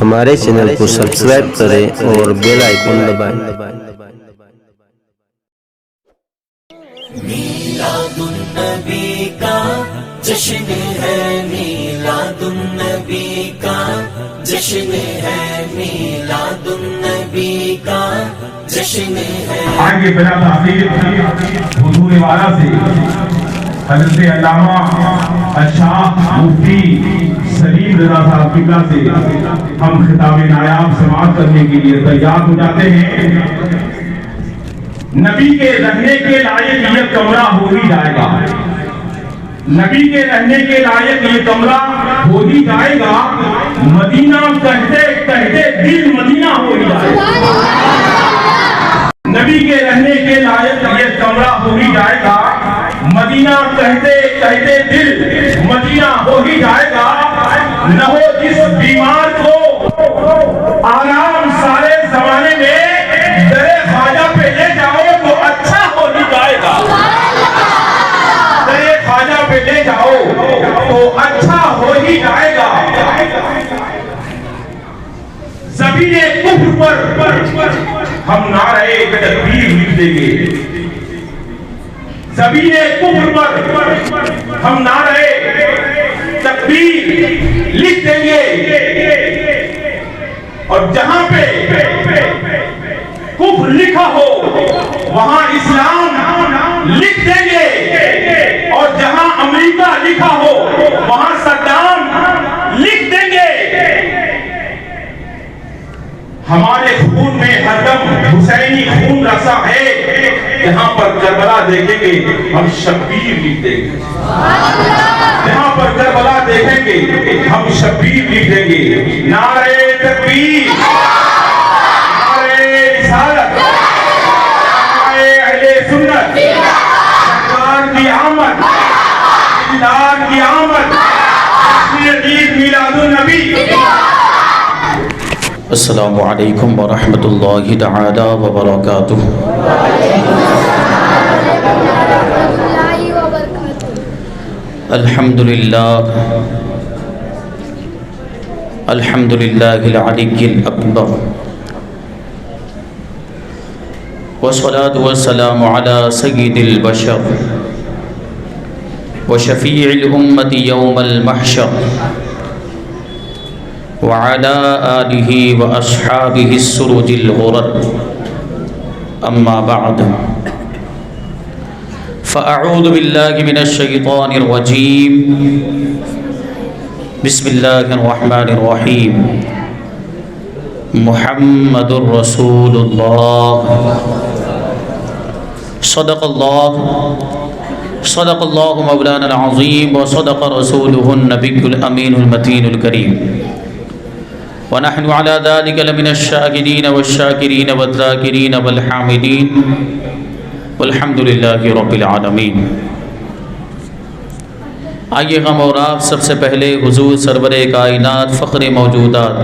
ہمارے چینل کو سبسکرائب کریں اور بیل آئیکن دبائیں۔ میلاد النبی کا جشن ہے، میلاد النبی کا جشن ہے، میلاد النبی کا جشن ہے۔ آگے بنا تحقیق حضور والا سے حضرت علامہ الشاہ مفتی سلیم رضا صاحب قبلہ سے ہم خطاب نایاب سماعت کرنے کے لیے تیار ہو جاتے ہیں۔ نبی کے رہنے کے لائق یہ کمرہ ہو ہی جائے گا، نبی کے رہنے کے لائق یہ کمرہ ہو ہی جائے گا، مدینہ کہتے کہتے دل مدینہ ہو ہی جائے گا۔ نبی کے رہنے کے لائق یہ کمرہ ہو ہی جائے گا، مدینہ کہتے کہتے دل مدینہ ہو ہی جائے گا۔ نہ ہو جس بیمار کو آرام سارے زمانے میں، درے خواجہ پہ لے جاؤ تو اچھا ہو ہی جائے گا، درے خواجہ پہ لے جاؤ تو اچھا ہو ہی جائے گا۔ زمین کفر پر ہم نعرہ تکبیر لکھ دیں گے، زمین کفر پر ہم نعرہ تکبیر لکھ دیں گے، اور جہاں پہ کفر لکھا ہو وہاں اسلام لکھ دیں گے، اور جہاں امریکہ لکھا ہو وہاں صدام لکھ دیں گے۔ ہمارے خون میں ہر دم حسینی خون رسا ہے، یہاں پر کربلا دیکھیں گے ہم شبیر لکھ دیں گے، یہاں پر کربلا دیکھیں گے ہم شبیر لکھ دیں گے۔ نعرہ تکبیر، نعرہ رسالت، نعرہ اہل سنت، سرکار کی آمد، دیندار کی آمد، عید میلاد النبی۔ السلام علیکم ورحمۃ اللہ تعالی وبرکاتہ۔ الحمدللہ العلی الاکبر، والصلاة والسلام علی سید البشر وشفیع الامة یوم المحشر، وعلى آلہ واصحابہ السرج الغرر، اما بعد فاعوذ باللہ من الشیطان الرجیم، بسم اللہ الرحمن الرحیم۔ محمد رسول اللہ، صدق اللہ مولانا العظیم، وصدق رسولہ النبی الامین المتین الکریم، ونحن على ذلك لمن الشاهدين والشاكرين والذاكرين والحامدين، والحمد لله رب العالمين۔ آئیے ہم اور آپ سب سے پہلے حضور سرور کائنات، فخر موجودات،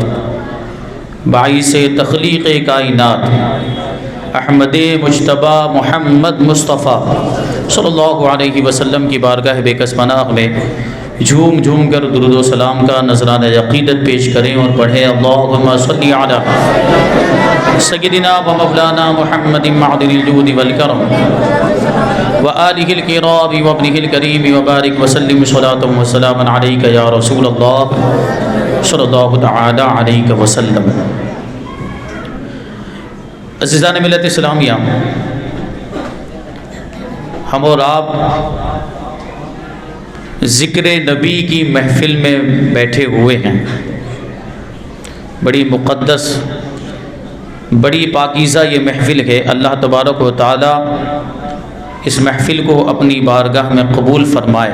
باعث تخلیق کائنات، احمد مجتبی محمد مصطفیٰ صلی اللہ علیہ وسلم کی بارگاہ بے کس پناہ میں جھوم جھوم کر درود و سلام کا نذرانہ عقیدت پیش کریں اور پڑھیں اللہم صلی علی سیدنا و مولانا محمد معدن الجود والکرم وآلہ الکرام وابنہ الکریم وبارک وسلم صلاۃ وسلام علیک یا رسول اللہ صلی اللہ تعالی علیہ وسلم۔ عزیزان ملت اسلامیہ، ہم اور آپ ذکر نبی کی محفل میں بیٹھے ہوئے ہیں۔ بڑی مقدس، بڑی پاکیزہ یہ محفل ہے۔ اللہ تبارک و تعالی اس محفل کو اپنی بارگاہ میں قبول فرمائے،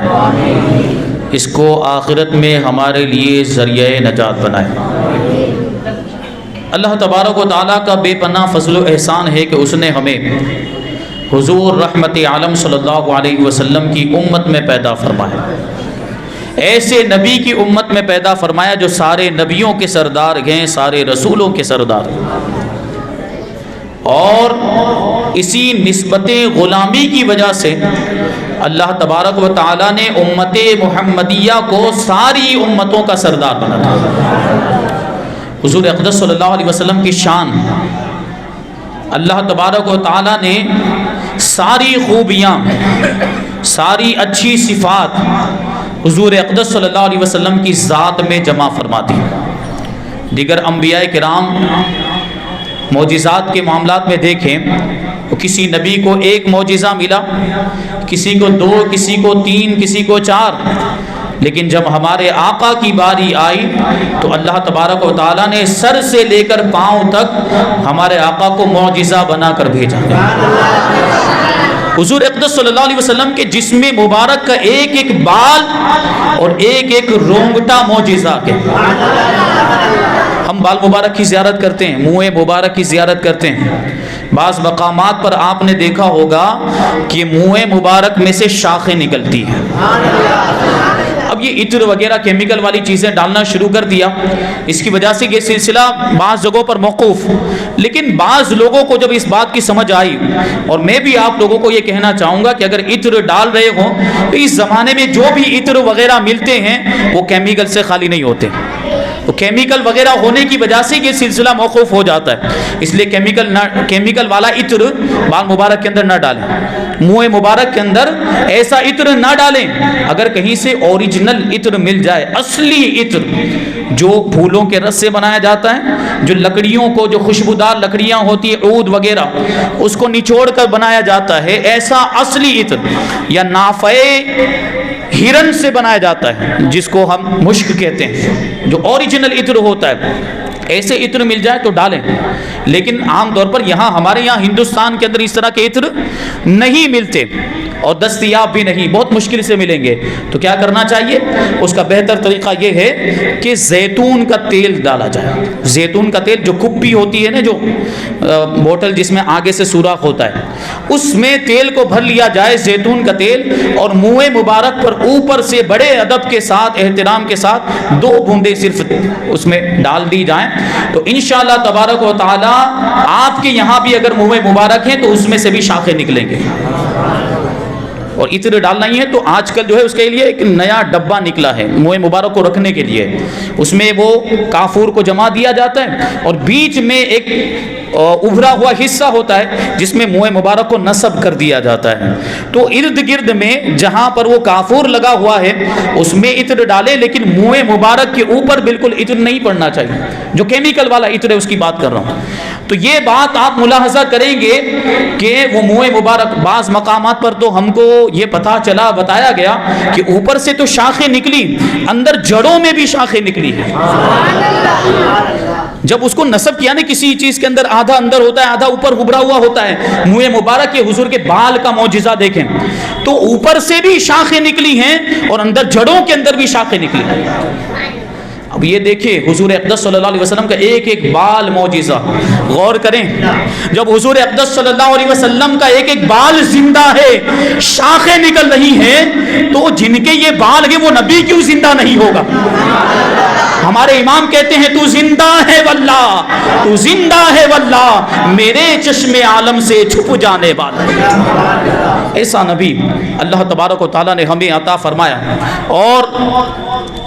اس کو آخرت میں ہمارے لیے ذریعہ نجات بنائے۔ اللہ تبارک و تعالی کا بے پناہ فضل و احسان ہے کہ اس نے ہمیں حضور رحمت عالم صلی اللہ علیہ وسلم کی امت میں پیدا فرمایا، ایسے نبی کی امت میں پیدا فرمایا جو سارے نبیوں کے سردار ہیں، سارے رسولوں کے سردار، اور اسی نسبت غلامی کی وجہ سے اللہ تبارک و تعالیٰ نے امت محمدیہ کو ساری امتوں کا سردار بنا تھا، حضور اقدس صلی اللہ علیہ وسلم کی شان، اللہ تبارک و تعالیٰ نے ساری خوبیاں، ساری اچھی صفات حضور اقدس صلی اللہ علیہ وسلم کی ذات میں جمع فرما دی۔ دیگر انبیاء کرام معجزات کے معاملات میں دیکھیں تو کسی نبی کو ایک معجزہ ملا، کسی کو 2، کسی کو 3، کسی کو 4، لیکن جب ہمارے آقا کی باری آئی تو اللہ تبارک و تعالیٰ نے سر سے لے کر پاؤں تک ہمارے آقا کو معجزہ بنا کر بھیجا۔ حضور اقدس صلی اللہ علیہ وسلم کے جسم مبارک کا ایک ایک بال اور ایک ایک رونگٹا معجزہ کے۔ ہم بال مبارک کی زیارت کرتے ہیں، منہ مبارک کی زیارت کرتے ہیں، بعض مقامات پر آپ نے دیکھا ہوگا کہ منہ مبارک میں سے شاخیں نکلتی ہیں۔ اب یہ عطر وغیرہ کیمیکل والی چیزیں ڈالنا شروع کر دیا، اس کی وجہ سے یہ سلسلہ بعض جگہوں پر موقوف، لیکن بعض لوگوں کو جب اس بات کی سمجھ آئی، اور میں بھی آپ لوگوں کو یہ کہنا چاہوں گا کہ اگر عطر ڈال رہے ہوں تو اس زمانے میں جو بھی عطر وغیرہ ملتے ہیں وہ کیمیکل سے خالی نہیں ہوتے، تو کیمیکل وغیرہ ہونے کی وجہ سے یہ سلسلہ موقوف ہو جاتا ہے، اس لیے کیمیکل والا عطر بال مبارک کے اندر نہ ڈالیں، منہ مبارک کے اندر ایسا عطر نہ ڈالیں۔ اگر کہیں سے اوریجنل عطر مل جائے، اصلی عطر جو پھولوں کے رس سے بنایا جاتا ہے، جو لکڑیوں کو، جو خوشبودار لکڑیاں ہوتی ہیں عود وغیرہ، اس کو نچوڑ کر بنایا جاتا ہے، ایسا اصلی عطر، یا نافع ہرن سے بنایا جاتا ہے جس کو ہم مشک کہتے ہیں، جو اوریجنل عطر ہوتا ہے، ایسے عطر مل جائے تو ڈالیں۔ لیکن عام طور پر ہمارے یہاں ہندوستان کے اندر اس طرح کے عطر نہیں ملتے اور دستیاب بھی نہیں، بہت مشکل سے ملیں گے، تو کیا کرنا چاہیے؟ اس کا بہتر طریقہ یہ ہے کہ زیتون کا تیل ڈالا جائے۔ زیتون کا تیل، جو کپی ہوتی ہے نا، جو بوتل جس میں آگے سے سوراخ ہوتا ہے، اس میں تیل کو بھر لیا جائے، زیتون کا تیل، اور منہ مبارک پر اوپر سے بڑے ادب کے ساتھ، احترام کے ساتھ 2 بوندیں صرف اس میں ڈال دی جائیں، تو انشاءاللہ تبارک و تعالی آپ کے یہاں بھی اگر منہ مبارک ہیں تو اس میں سے بھی شاخیں نکلیں گے۔ اور عطر ڈالنا ہی ہے تو آج کل جو ہے اس کے لیے ایک نیا ڈبہ نکلا ہے منہ مبارک کو رکھنے کے لیے، اس میں وہ کافور کو جما دیا جاتا ہے اور بیچ میں ایک ابھرا ہوا حصہ ہوتا ہے جس میں منہ مبارک کو نصب کر دیا جاتا ہے، تو ارد گرد میں جہاں پر وہ کافور لگا ہوا ہے اس میں عطر ڈالے، لیکن منہ مبارک کے اوپر بالکل عطر نہیں پڑنا چاہیے، جو کیمیکل والا عطر ہے اس کی بات کر رہا ہوں۔ تو یہ بات آپ ملاحظہ کریں گے کہ وہ منہ مبارک، بعض مقامات پر تو ہم کو یہ پتہ چلا، بتایا گیا کہ اوپر سے تو شاخیں نکلی، اندر جڑوں میں بھی شاخیں نکلی ہیں۔ جب اس کو نصب کیا نا کسی چیز کے اندر، آدھا اندر ہوتا ہے آدھا اوپر ابھرا ہوا ہوتا ہے، منہ مبارک کے حضور کے بال کا معجزہ دیکھیں تو اوپر سے بھی شاخیں نکلی ہیں اور اندر جڑوں کے اندر بھی شاخیں نکلی ہیں۔ اب یہ دیکھیں حضور اقدس صلی اللہ علیہ وسلم کا ایک ایک بال معجزہ، غور کریں، جب حضور اقدس صلی اللہ علیہ وسلم کا ایک ایک بال زندہ ہے، شاخیں نکل رہی ہیں، تو جن کے یہ بال ہیں وہ نبی کیوں زندہ نہیں ہوگا؟ ہمارے امام کہتے ہیں تو زندہ ہے واللہ، تو زندہ ہے واللہ، میرے چشم عالم سے چھپ جانے والا۔ ایسا نبی اللہ تبارک و تعالیٰ نے ہمیں عطا فرمایا اور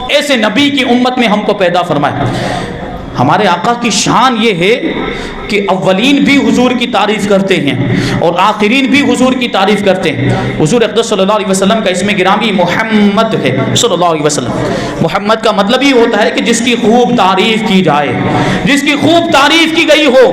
ایسے نبی کی امت میں ہم کو پیدا فرمایا۔ ہمارے آقا کی شان یہ ہے کہ اولین بھی حضور کی تعریف کرتے ہیں اور آخرین بھی حضور کی تعریف کرتے ہیں۔ حضور اقدس صلی اللہ علیہ وسلم کا اسم گرامی محمد ہے صلی اللہ علیہ وسلم۔ محمد کا مطلب ہی ہوتا ہے کہ جس کی خوب تعریف کی جائے، جس کی خوب تعریف کی گئی ہو،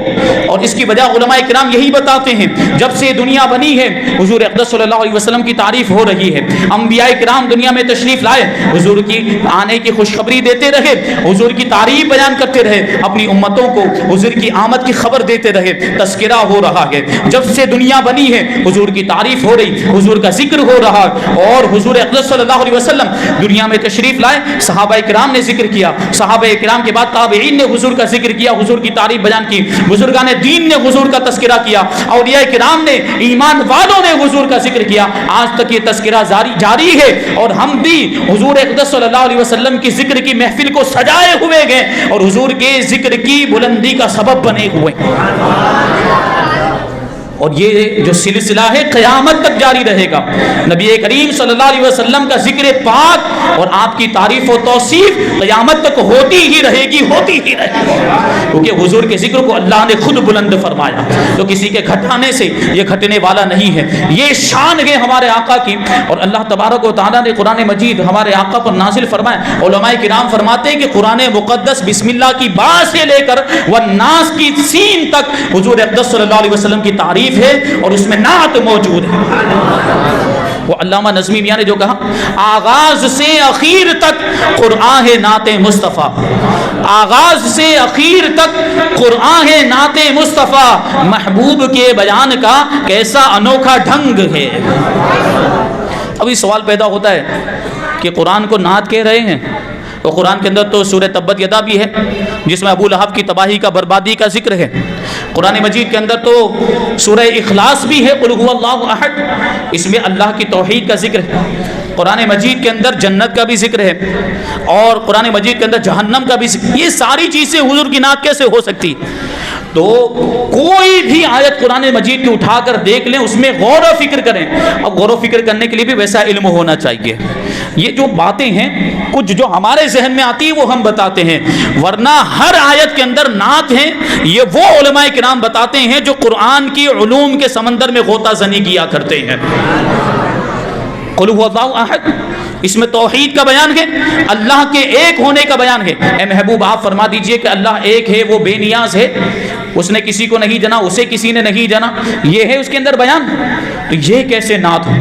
اور اس کی وجہ علماء کرام یہی بتاتے ہیں، جب سے دنیا بنی ہے حضور اقدس صلی اللہ علیہ وسلم کی تعریف ہو رہی ہے، انبیاء کرام دنیا میں تشریف لائے، حضور کی آنے کی خوشخبری دیتے رہے، حضور کی تعریف بیان کرتے رہے، اپنی امتوں کو حضور کی آمد کی خبر دیتے رہے، تذکرہ ہو رہا ہے۔ جب سے دنیا بنی ہے حضور کی تعریف ہو رہی، حضور کا ذکر ہو رہا، اور حضور اقدس صلی اللہ علیہ وسلم دنیا میں تشریف لائے، صحابہ کرام نے ذکر کیا، صحابہ کرام کے بعد تابعین نے حضور کا ذکر کیا، حضور کی تعریف بیان کی، بزرگان دین نے حضور کا تذکرہ کیا، اولیاء کرام نے، ایمان والوں نے حضور کا ذکر کیا۔ آج تک یہ تذکرہ جاری ہے اور ہم بھی حضور اقدس صلی اللہ علیہ وسلم کی ذکر کی محفل کو سجائے ہوئے گئے اور حضور کے ذکر کی بلندی کا سبب بنے ہوئے۔ اور یہ جو سلسلہ ہے قیامت تک جاری رہے گا۔ نبی کریم صلی اللہ علیہ وسلم کا ذکر پاک اور آپ کی تعریف و توصیف قیامت تک ہوتی ہی رہے گی، ہوتی ہی رہے گی، کیونکہ حضور کے ذکر کو اللہ نے خود بلند فرمایا، تو کسی کے گھٹانے سے یہ گھٹنے والا نہیں ہے، یہ شان ہے ہمارے آقا کی۔ اور اللہ تبارک و تعالیٰ نے قرآن مجید ہمارے آقا پر نازل فرمایا۔ علماء کرام فرماتے ہیں کہ قرآن مقدس بسم اللہ کی با سے لے کر والناس کی سین تک حضور اقدس صلی اللہ علیہ وسلم کی تعریف ہے اور اس میں نعت موجود ہے۔ وہ علامہ نظمی میاں نے جو کہا، آغاز سے اخیر تک قرآن ہے نعت مصطفیٰ، آغاز سے اخیر تک قرآن ہے نعت مصطفیٰ، محبوب کے بیان کا کیسا انوکھا ڈھنگ ہے۔ ابھی سوال پیدا ہوتا ہے کہ قرآن کو نعت کہہ رہے ہیں، تو قرآن کے اندر تو سورہ تبت یدا بھی ہے جس میں ابو لہب کی تباہی کا، بربادی کا ذکر ہے۔ قرآن مجید کے اندر تو سورہ اخلاص بھی ہے، قل هو اللہ احد، اس میں اللہ کی توحید کا ذکر ہے۔ قرآن مجید کے اندر جنت کا بھی ذکر ہے اور قرآن مجید کے اندر جہنم کا بھی ذکر۔ یہ ساری چیزیں حضور کی نعت کیسے ہو سکتی؟ تو کوئی بھی آیت قرآن مجید کی اٹھا کر دیکھ لیں، اس میں غور و فکر کریں۔ اب غور و فکر کرنے کے لیے بھی ویسا علم ہونا چاہیے۔ یہ جو باتیں ہیں کچھ جو ہمارے ذہن میں آتی ہے وہ ہم بتاتے ہیں، ورنہ ہر آیت کے اندر نعت ہیں، یہ وہ علماء کرام بتاتے ہیں جو قرآن کی علوم کے سمندر میں غوطہ زنی کیا کرتے ہیں۔ قل هو اللہ احد، اس میں توحید کا بیان ہے، اللہ کے ایک ہونے کا بیان ہے۔ اے محبوب آپ فرما دیجئے کہ اللہ ایک ہے، وہ بے نیاز ہے، اس نے کسی کو نہیں جنا، اسے کسی نے نہیں جنا، یہ ہے اس کے اندر بیان۔ تو یہ کیسے نعت ہو؟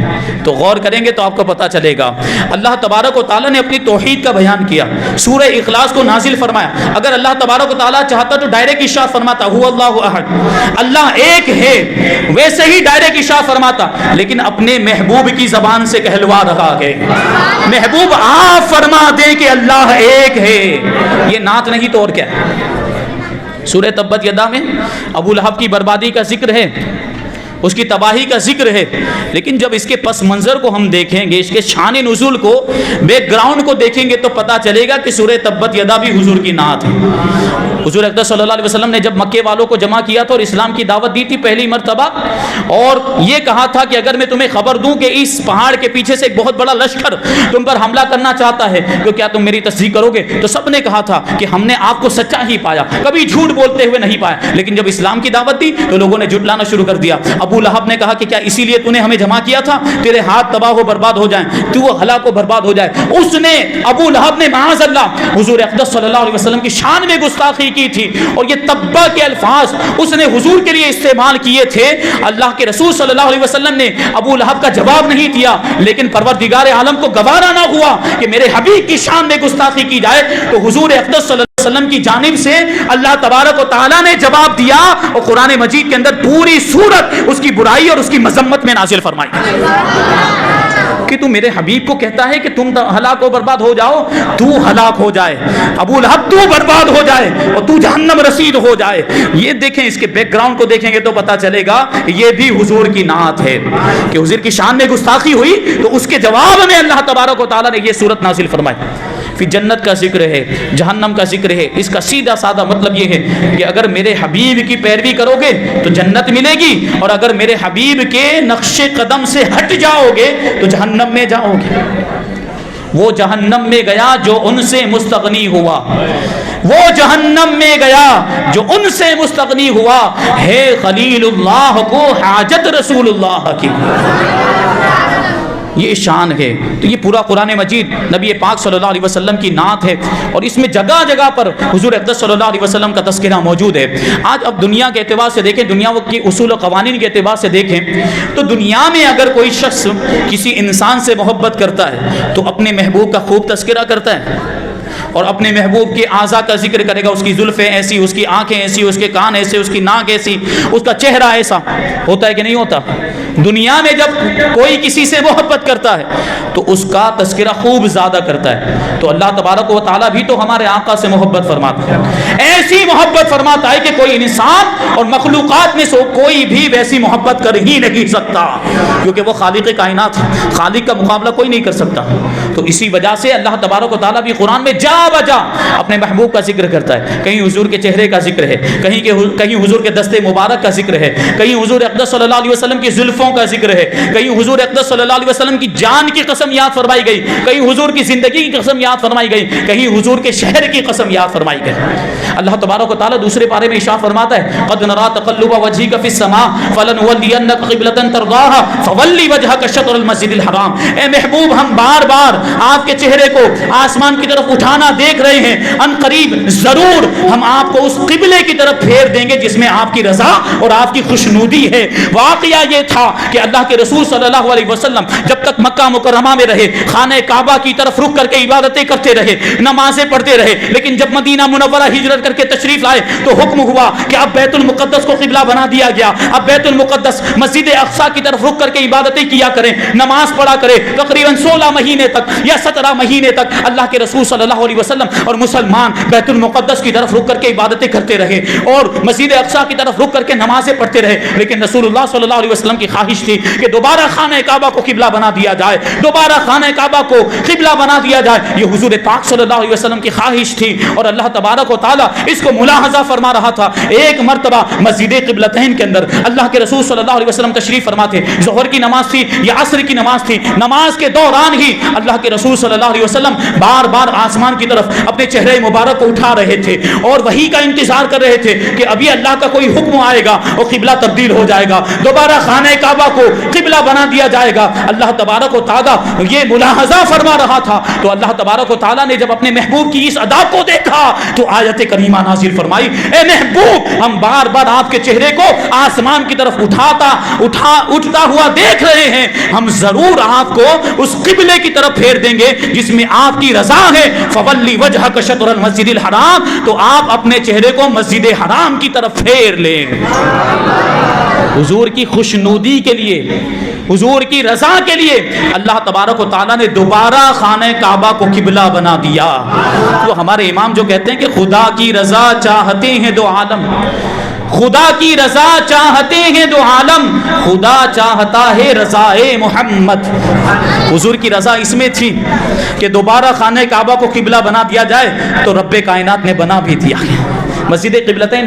تو غور کریں گے تو آپ کو پتہ چلے گا۔ اللہ تبارک و تعالیٰ نے اپنی توحید کا بیان کیا، سورہ اخلاص کو نازل فرمایا۔ اگر اللہ تبارک و تعالیٰ چاہتا تو ڈائریکٹ ارشاد فرماتا هو اللہ احد، اللہ ایک ہے، ویسے ہی ڈائریکٹ ارشاد فرماتا، لیکن اپنے محبوب کی زبان سے کہلوا رہا ہے۔ محبوب آپ فرما دیں کہ اللہ ایک ہے، یہ نعت نہیں تو اور کیا ہے؟ سورہ تبت یدا میں ابو لہب کی بربادی کا ذکر ہے، اس کی تباہی کا ذکر ہے، لیکن جب اس کے پس منظر کو ہم دیکھیں گے، اس کے شان نزول کو، بیک گراؤنڈ کو دیکھیں گے تو پتہ چلے گا کہ سورہ تبت یدا بھی حضور کی نعت ہے۔ حضور اقدس صلی اللہ علیہ وسلم نے جب مکے والوں کو جمع کیا تھا اور اسلام کی دعوت دی تھی پہلی مرتبہ، اور یہ کہا تھا کہ اگر میں تمہیں خبر دوں کہ اس پہاڑ کے پیچھے سے ایک بہت بڑا لشکر تم پر حملہ کرنا چاہتا ہے تو کیا تم میری تصدیق کرو گے؟ تو سب نے کہا تھا کہ ہم نے آپ کو سچا ہی پایا، کبھی جھوٹ بولتے ہوئے نہیں پایا، لیکن جب اسلام کی دعوت دی تو لوگوں نے جھٹلانا شروع کر دیا۔ ابو لہب نے کہا کہ کیا اسی لیے تو نے ہمیں جمع کیا تھا؟ تیرے ہاتھ تباہ و برباد ہو جائیں، تو ہلاک و برباد ہو جائے۔ اس نے، ابو لہب نے معاذ اللہ حضور اقدس صلی اللہ علیہ وسلم کی شان میں گستاخی کی تھی، اور یہ تبا کے الفاظ اس نے حضور کے لیے استعمال کیے تھے۔ اللہ کے رسول صلی اللہ علیہ وسلم نے ابو لہب کا جواب نہیں دیا، لیکن پروردگار عالم کو گوارا نہ ہوا کہ میرے حبیب کی شان میں گستاخی کی جائے، تو حضور اقدس صلی اللہ علیہ وسلم کی جانب سے اللہ تبارک و تعالیٰ نے جواب دیا، اور قرآن مجید کے اندر پوری سورت اس کی برائی اور اس کی مذمت میں نازل فرمائی کہ تو میرے حبیب کو کہتا ہے کہ تم ہلاک و برباد ہو جاؤ، تو ہلاک ہو جائے، ابو لہب تو برباد ہو جائے اور تو جہنم رسید ہو جائے۔ یہ دیکھیں، اس کے بیک گراؤنڈ کو دیکھیں گے تو پتہ چلے گا یہ بھی حضور کی نعت ہے کہ حضور کی شان میں گستاخی ہوئی تو اس کے جواب میں اللہ تبارک و تعالیٰ نے یہ سورت نازل فرمائی۔ پھر جنت کا ذکر ہے، جہنم کا ذکر ہے۔ اس کا سیدھا سادہ مطلب یہ ہے کہ اگر میرے حبیب کی پیروی کرو گے تو جنت ملے گی، اور اگر میرے حبیب کے نقش قدم سے ہٹ جاؤ گے تو جہنم میں جاؤ گے۔ وہ جہنم میں گیا جو ان سے مستغنی ہوا، وہ جہنم میں گیا جو ان سے مستغنی ہوا، ہے خلیل اللہ کو حاجت رسول اللہ کی۔ یہ شان ہے۔ تو یہ پورا قرآن مجید نبی پاک صلی اللہ علیہ وسلم کی نعت ہے، اور اس میں جگہ جگہ پر حضور اقدس صلی اللہ علیہ وسلم کا تذکرہ موجود ہے۔ آج اب دنیا کے اعتبار سے دیکھیں، دنیا کے اصول و قوانین کے اعتبار سے دیکھیں تو دنیا میں اگر کوئی شخص کسی انسان سے محبت کرتا ہے تو اپنے محبوب کا خوب تذکرہ کرتا ہے، اور اپنے محبوب کے اعضاء کا ذکر کرے گا، اس کی زلفیں ایسی، اس کی آنکھیں ایسی، اس کے کان ایسے، اس کی ناک ایسی، اس کا چہرہ ایسا۔ ہوتا ہے کہ نہیں ہوتا؟ دنیا میں جب کوئی کسی سے محبت کرتا ہے تو اس کا تذکرہ خوب زیادہ کرتا ہے۔ تو اللہ تبارک و تعالیٰ بھی تو ہمارے آقا سے محبت فرماتا ہے، ایسی محبت فرماتا ہے کہ کوئی انسان اور مخلوقات میں سے کوئی بھی ویسی محبت کر ہی نہیں سکتا، کیونکہ وہ خالق کائنات ہے، خالق کا مقابلہ کوئی نہیں کر سکتا۔ تو اسی وجہ سے اللہ تبارک و تعالیٰ بھی قرآن میں جا بلا وجہ اپنے محبوب کا ذکر کرتا ہے، کہیں حضور کے چہرے کا ذکر ہے، کہیں حضور کے دستے مبارک کا ذکر ہے، کہیں حضور اقدس صلی اللہ علیہ وسلم کی زلفوں کا ذکر ہے، کہیں حضور اقدس صلی اللہ علیہ وسلم کی جان کی قسم یاد فرمائی گئی، کہیں حضور کی زندگی کی قسم یاد فرمائی گئی، کہیں حضور کے شہر کی قسم یاد فرمائی گئی۔ اللہ تبارک و تعالیٰ دوسرے پارے میں ارشاد فرماتا ہے قد نرى تقلب وجهك في السماء فلنولينك قبلة ترضاها فول وجهك شطر المسجد الحرام۔ اے محبوب ہم بار بار آپ کے چہرے کو آسمان کی طرف اٹھانا دیکھ رہے ہیں، ان قریب ضرور ہم آپ کو اس قبلے کی طرف پھیر دیں گے جس میں آپ کی رضا اور آپ کی خوشنودی ہے۔ واقعہ یہ تھا کہ اللہ کے رسول صلی اللہ علیہ وسلم جب تک مکہ مکرمہ میں رہے، خانہ کعبہ کی طرف رخ کر کے عبادتیں کرتے رہے، نمازیں پڑھتے رہے، لیکن جب مدینہ منورہ ہجرت کر کے تشریف لائے تو حکم ہوا کہ اب بیت المقدس کو قبلہ بنا دیا گیا، اب بیت المقدس مسجد اقصی کی طرف رخ کر کے عبادتیں کیا کریں، نماز پڑھا کریں۔ تقریباً 16 مہینے تک یا 17 مہینے تک اللہ کے رسول صلی اللہ علیہ وسلم اور مسلمان بیت المقدس کی طرف رخ کر کے عبادتیں کرتے رہے اور مسجد اقصی کی طرف رخ کر کے نمازیں پڑھتے رہے، لیکن رسول اللہ صلی اللہ علیہ وسلم کی خواہش تھی کہ دوبارہ خانہ کعبہ کو قبلہ بنا دیا جائے، دوبارہ خانہ کعبہ کو قبلہ بنا دیا جائے۔ یہ حضور پاک صلی اللہ علیہ وسلم کی خواہش تھی اور اللہ تبارک و تعالیٰ اس کو ملاحظہ فرما رہا تھا۔ ایک مرتبہ مسجد قبلتین کے اندر اللہ کے رسول صلی اللہ علیہ وسلم تشریف فرما تھے، ظہر کی نماز تھی یا عصر کی نماز تھی، نماز کے دوران ہی اللہ کے رسول صلی اللہ علیہ وسلم بار بار آسمان کی طرف اپنے چہرے مبارک کو اٹھا رہے تھے اور وحی کا انتظار کر رہے تھے کہ ابھی اللہ کا کوئی حکم آئے گا اور قبلہ تبدیل ہو جائے گا، دوبارہ خانہ کعبہ کو قبلہ بنا دیا جائے گا۔ اللہ تبارک و تعالیٰ یہ ملاحظہ فرما رہا تھا تو اللہ تبارک و تعالیٰ نے جب اپنے محبوب کی اس ادا کو دیکھا تو آیت کریمہ نازل فرمائی، اے محبوب ہم بار بار آپ کے چہرے کو آسمان کی طرف اٹھتا ہوا دیکھ رہے ہیں، ہم ضرور آپ کو اس قبلے کی طرف پھیر دیں گے جس میں آپ کی رضا ہے۔ فولی وجہک شطر المسجد الحرام، تو آپ اپنے چہرے کو مسجد حرام کی طرف پھیر لیں۔ حضور کی خوشنودی کے لیے، حضور کی رضا کے لیے اللہ تبارک و تعالیٰ نے دوبارہ خانہ کعبہ کو قبلہ بنا دیا۔ تو ہمارے امام جو کہتے ہیں کہ خدا کی رضا چاہتے ہیں دو عالم، خدا کی رضا چاہتے ہیں دو عالم، خدا چاہتا ہے رضائے محمد۔ حضور کی رضا اس میں تھی کہ دوبارہ خانہ کعبہ کو قبلہ بنا دیا جائے، تو رب کائنات نے بنا بھی دیا۔ مسجد قبلتین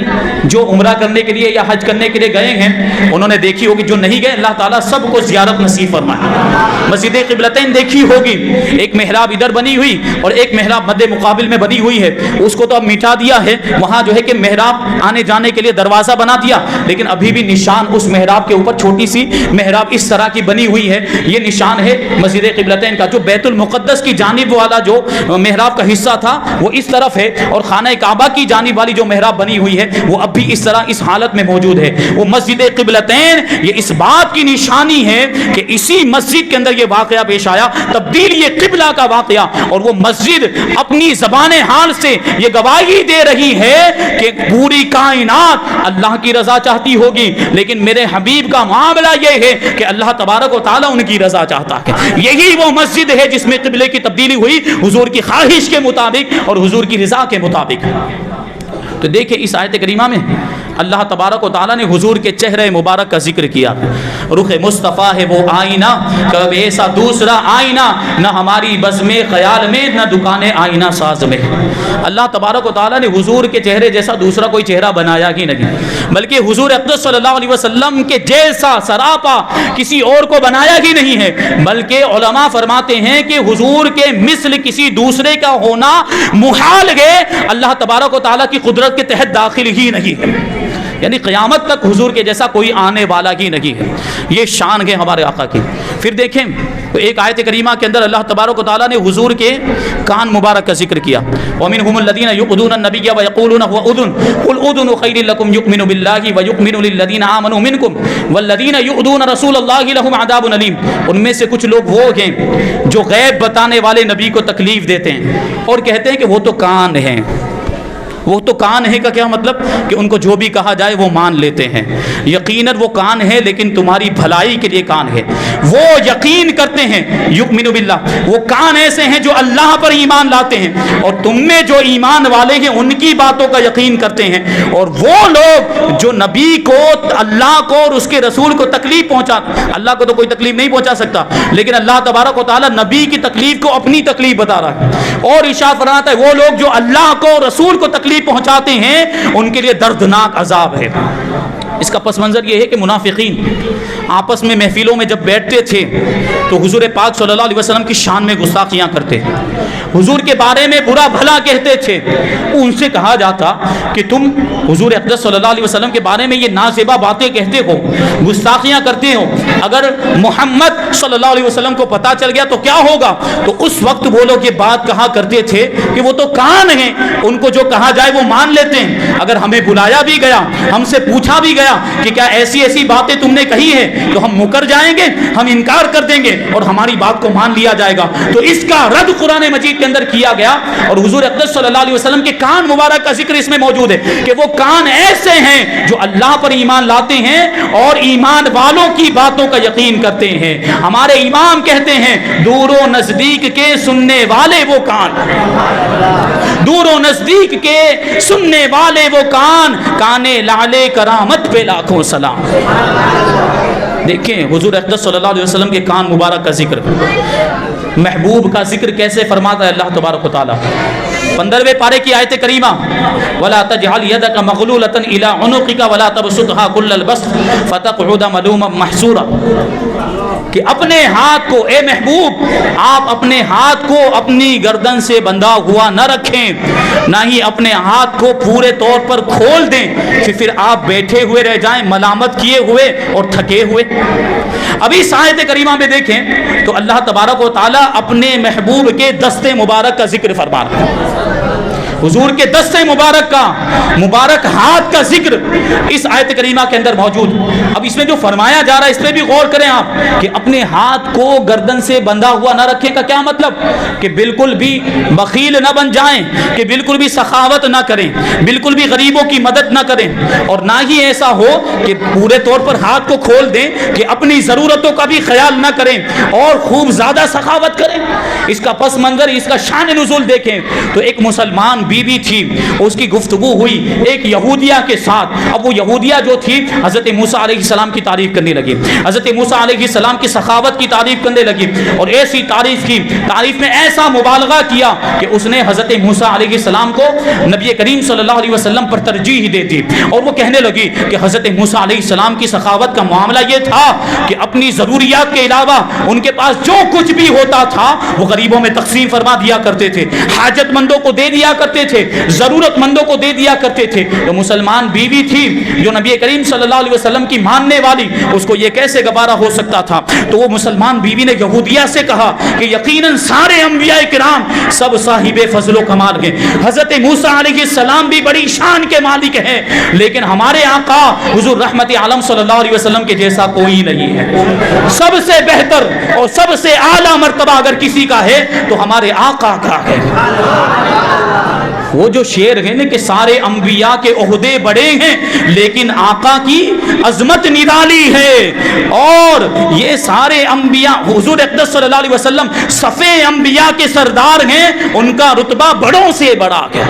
جو عمرہ کرنے کے لیے یا حج کرنے کے لیے گئے ہیں انہوں نے دیکھی ہوگی، جو نہیں گئے اللہ تعالیٰ سب کو زیارت نصیب فرمائے۔ مسجد قبلتین دیکھی ہوگی، ایک محراب ادھر بنی ہوئی اور ایک محراب مد مقابل میں بنی ہوئی ہے، اس کو تو اب مٹا دیا ہے، وہاں جو ہے کہ محراب آنے جانے کے لیے دروازہ بنا دیا، لیکن ابھی بھی نشان اس محراب کے اوپر چھوٹی سی محراب اس طرح کی بنی ہوئی ہے، یہ نشان ہے مسجد قبلتین کا۔ جو بیت المقدس کی جانب والا جو محراب کا حصہ تھا وہ اس طرف ہے، اور خانہ کعبہ کی جانب والی جو محراب بنی ہوئی ہے وہ اب بھی اس طرح اس حالت میں موجود ہے۔ وہ مسجد قبلتین یہ اس بات کی نشانی ہے کہ اسی مسجد کے اندر یہ واقعہ پیش آیا، تبدیل یہ قبلہ کا واقعہ، اور وہ مسجد اپنی زبان حال سے یہ گواہی دے رہی ہے کہ پوری کائنات اللہ کی رضا چاہتی ہوگی، لیکن میرے حبیب کا معاملہ یہ ہے کہ اللہ تبارک و تعالیٰ ان کی رضا چاہتا ہے۔ یہی وہ مسجد ہے جس میں قبلے کی تبدیلی ہوئی حضور کی خواہش کے مطابق اور حضور کی رضا کے مطابق۔ تو دیکھیں اس آیت کریمہ میں اللہ تبارک و تعالیٰ نے حضور کے چہرے مبارک کا ذکر کیا۔ رخ مصطفیٰ ہے وہ آئینہ، کب ایسا دوسرا آئینہ، نہ ہماری بزم خیال میں نہ دکان آئینہ ساز میں۔ اللہ تبارک و تعالیٰ نے حضور کے چہرے جیسا دوسرا کوئی چہرہ بنایا ہی نہیں، بلکہ حضور اقدس صلی اللہ علیہ وسلم کے جیسا سراپا کسی اور کو بنایا ہی نہیں ہے، بلکہ علماء فرماتے ہیں کہ حضور کے مثل کسی دوسرے کا ہونا محال ہے، اللہ تبارک و تعالیٰ کی قدرت کے تحت داخل ہی نہیں ہے، یعنی قیامت تک حضور کے جیسا کوئی آنے والا ہی نہیں ہے۔ یہ شان ہے ہمارے آقا کی۔ پھر دیکھیں تو ایک آیت کریمہ کے اندر اللہ تبارک و تعالیٰ نے حضور کے کان مبارک کا ذکر کیا۔ وَمِنْهُمُ الَّذِينَ يُؤْذُونَ النَّبِيَّ وَيَقُولُونَ هُوَ أُذُنٌ قُلْ أُذُنُ خَيْرٍ لَكُمْ يُؤْمِنُ بِاللَّهِ وَيُؤْمِنُ لِلَّذِينَ آمَنُوا مِنْكُمْ وَالَّذِينَ يُؤْذُونَ رَسُولَ اللَّهِ لَهُمْ عَذَابٌ أَلِيمٌ۔ ان میں سے کچھ لوگ وہ ہیں جو غیب بتانے والے نبی کو تکلیف دیتے ہیں اور کہتے ہیں کہ وہ تو کان ہیں، وہ تو کان ہے کا کیا مطلب؟ کہ ان کو جو بھی کہا جائے وہ مان لیتے ہیں. یقیناً وہ کان ہے لیکن تمہاری بھلائی کے لیے کان ہے. وہ یقین کرتے ہیں, یؤمن باللہ, وہ کان ایسے ہیں جو اللہ پر ایمان لاتے ہیں, اور تم میں جو ایمان والے ہیں ان کی باتوں کا یقین کرتے ہیں. اور وہ لوگ جو نبی کو, اللہ کو اور اس کے رسول کو تکلیف پہنچا, اللہ کو تو کوئی تکلیف نہیں پہنچا سکتا, لیکن اللہ تبارک و تعالیٰ نبی کی تکلیف کو اپنی تکلیف بتا رہا ہے اور ارشاد فرماتا ہے وہ لوگ جو اللہ کو رسول کو تکلیف پہنچاتے ہیں ان کے لیے دردناک عذاب ہے. اس کا پس منظر یہ ہے کہ منافقین آپس میں محفلوں میں جب بیٹھتے تھے تو حضور پاک صلی اللہ علیہ وسلم کی شان میں گستاخیاں کرتے, حضور کے بارے میں برا بھلا کہتے تھے. ان سے کہا جاتا کہ تم حضور اقدس صلی اللہ علیہ وسلم کے بارے میں یہ نازیبا باتیں کہتے ہو, گستاخیاں کرتے ہو, اگر محمد صلی اللہ علیہ وسلم کو پتہ چل گیا تو کیا ہوگا؟ تو اس وقت وہ لوگ یہ بات کہا کرتے تھے کہ وہ تو کان ہیں, ان کو جو کہا جائے وہ مان لیتے ہیں. اگر ہمیں بلایا بھی گیا, ہم سے پوچھا بھی گیا کہ کیا ایسی ایسی باتیں تم نے کہی ہے, تو ہم مکر جائیں گے, ہم انکار کر دیں گے اور ہماری بات کو مان لیا جائے گا. تو اس کا رد قرآن مجید کے اندر کیا گیا اور حضور اقدس صلی اللہ علیہ وسلم کے کان مبارک کا ذکر اس میں موجود ہے کہ وہ کان ایسے ہیں جو اللہ پر ایمان لاتے ہیں اور ایمان والوں کی باتوں کا یقین کرتے ہیں. ہمارے امام کہتے ہیں دور و نزدیک کے سننے والے وہ کان, دور و نزدیک کے سننے والے وہ کان, کانے لالے کرامت پہ لاکھوں سلام. دیکھیں حضور اقدس صلی اللہ علیہ وسلم کے کان مبارک کا ذکر, محبوب کا ذکر کیسے فرماتا ہے اللہ تبارک و تعالیٰ. 15ویں پارے کی آیت کریمہ وَلَا تَجْعَلْ يَدَكَ مَغْلُولَةً إِلَىٰ عُنُقِكَ وَلَا تَبْسُطْهَا كُلَّ الْبَسْطِ فَتَقْعُدَ مَلُومًا مَحْسُورًا, کہ اپنے ہاتھ کو, اے محبوب آپ اپنے ہاتھ کو اپنی گردن سے بندھا ہوا نہ رکھیں, نہ ہی اپنے ہاتھ کو پورے طور پر کھول دیں کہ پھر آپ بیٹھے ہوئے رہ جائیں ملامت کیے ہوئے اور تھکے ہوئے. ابھی اس آیت کریمہ میں دیکھیں تو اللہ تبارک و تعالیٰ اپنے محبوب کے دست مبارک کا ذکر فرما رہا ہے, حضور کے دست مبارک کا, مبارک ہاتھ کا ذکر اس آیت کریمہ کے اندر موجود. اب اس میں جو فرمایا جا رہا ہے اس پہ بھی غور کریں آپ کہ اپنے ہاتھ کو گردن سے بندھا ہوا نہ رکھیں کا کیا مطلب؟ کہ بالکل بھی بخیل نہ بن جائیں, کہ بالکل بھی سخاوت نہ کریں, بالکل بھی غریبوں کی مدد نہ کریں, اور نہ ہی ایسا ہو کہ پورے طور پر ہاتھ کو کھول دیں کہ اپنی ضرورتوں کا بھی خیال نہ کریں اور خوب زیادہ سخاوت کریں. اس کا پس منظر, اس کا شان نزول دیکھیں تو ایک مسلمان بیوی تھی, اس کی گفتگو ہوئی ایک یہودیہ کے ساتھ. اب وہ یہودیہ جو تھی حضرت موسیٰ علیہ السلام کی تعریف کرنے لگی, حضرت موسیٰ علیہ السلام کی سخاوت کی تعریف کرنے لگی, اور ایسی تعریف کی, تعریف میں ایسا مبالغہ کیا کہ اس نے حضرت موسیٰ علیہ السلام کو نبی کریم صلی اللہ علیہ وسلم پر ترجیح دے دی, اور وہ کہنے لگی کہ حضرت موسیٰ علیہ السلام کی سخاوت کا معاملہ یہ تھا کہ اپنی ضروریات کے علاوہ ان کے پاس جو کچھ بھی ہوتا تھا وہ غریبوں میں تقسیم فرما دیا کرتے تھے, حاجت مندوں کو دے دیا کرتے تھے, ضرورت مندوں کو دے دیا کرتے تھے. تو مسلمان بیوی تھی جو نبی کریم صلی اللہ علیہ وسلم کی ماننے والی, اس کو یہ کیسے گوارا ہو سکتا تھا؟ تو وہ مسلمان بیوی نے یہودیہ سے کہا کہ یقیناً سارے انبیاء کرام سب صاحب فضل و کمال ہیں, حضرت موسیٰ علیہ السلام بھی بڑی شان کے مالک ہیں, لیکن ہمارے آقا حضور رحمت عالم صلی اللہ علیہ وسلم کے جیسا کوئی نہیں ہے. سب سے بہتر اور سب سے اعلیٰ مرتبہ اگر کسی کا ہے تو ہمارے آقا کا ہے. وہ جو شعر ہے نا کہ سارے انبیاء کے عہدے بڑے ہیں لیکن آقا کی عظمت نرالی ہے, اور یہ سارے انبیاء حضور اقدس صلی اللہ علیہ وسلم صفے انبیاء کے سردار ہیں, ان کا رتبہ بڑوں سے بڑا ہے,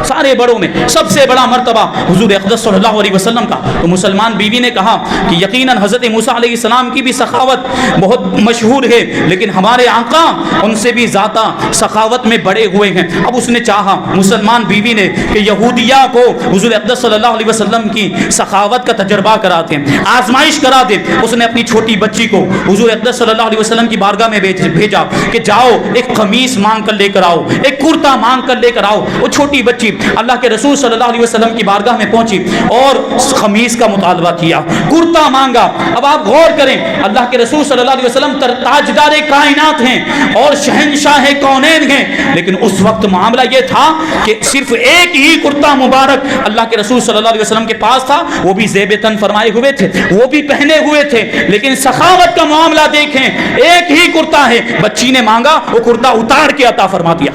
سارے بڑوں میں سب سے بڑا مرتبہ حضور اقدس صلی اللہ علیہ وسلم کا. تو مسلمان بیوی نے کہا کہ یقیناً حضرت موسیٰ علیہ السلام کی بھی سخاوت بہت مشہور ہے, لیکن ہمارے آقا ان سے بھی زیادہ سخاوت میں بڑے ہوئے ہیں. اب اس نے چاہا, مسلمان بیوی نے, کہ یہودیہ کو حضور اقدس صلی اللہ علیہ وسلم کی سخاوت کا تجربہ کرا دیں, آزمائش کرا دیں. اس نے اپنی چھوٹی بچی کو حضور اقدس صلی اللہ علیہ وسلم کی بارگاہ میں بھیجا کہ جاؤ ایک قمیص مانگ کر لے کر آؤ, ایک کرتا مانگ کر لے کر آؤ. وہ چھوٹی بچی اللہ کے رسول صلی اللہ علیہ وسلم کی بارگاہ میں پہنچی اور قمیص کا مطالبہ کیا, کرتا مانگا. اب آپ غور کریں, اللہ کے رسول صلی اللہ علیہ وسلم تاجدار کائنات ہیں اور شہنشاہ کونین ہیں, لیکن اس وقت معاملہ یہ تھا کہ صرف ایک ہی کرتا مبارک اللہ کے رسول صلی اللہ علیہ وسلم کے پاس تھا, وہ بھی زیب تن فرمائے ہوئے تھے, وہ بھی پہنے ہوئے تھے, لیکن سخاوت کا معاملہ دیکھیں, ایک ہی کرتا ہے, بچی نے مانگا وہ کرتا اتار کے عطا فرما دیا.